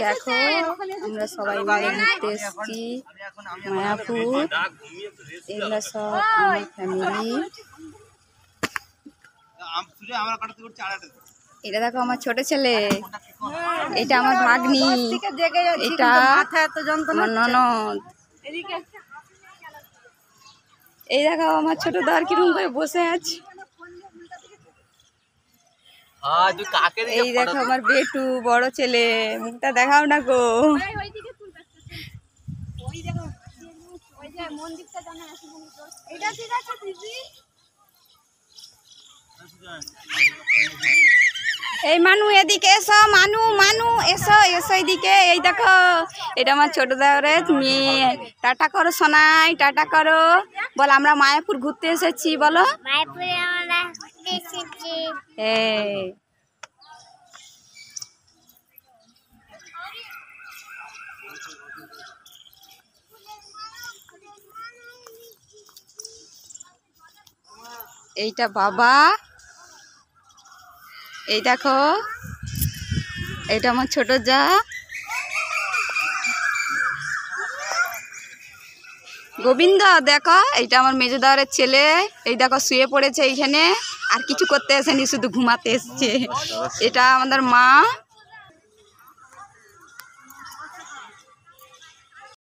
দেখো আমরা সবাই মিলে ঘুরতে এসেছি মায়াপুর। এগুলো সব আমার ফ্যামিলি। এটা দেখো আমার ছোট ছেলে, এটা আমার ভাগ্নি, এটা আমার ননদ। এই দেখো আমার ছোট দর কিরম করে বসে আছে। এই দেখো আমার বেটু বড় ছেলে, মুখটা দেখাও না গো। এই মানু এদিকে এসো, মানু মানু এসো এসো এদিকে। এই দেখো এটা আমার ছোট দেওরের মেয়ে। টাটা করো সোনাই, টাটা করো। বল আমরা মায়াপুর ঘুরতে এসেছি, বলো মায়াপুরে আমরা ঘুরতে এসেছি। এইটা বাবা, এই দেখো এটা আমার ছোট যা। গোবিন্দ দেখো এইটা আমার মেজদারের ছেলে। এই দেখো শুয়ে পড়েছে এইখানে, আর কিছু করতে আসেনি, শুধু ঘুমাতে এসছে। এটা আমাদের মা।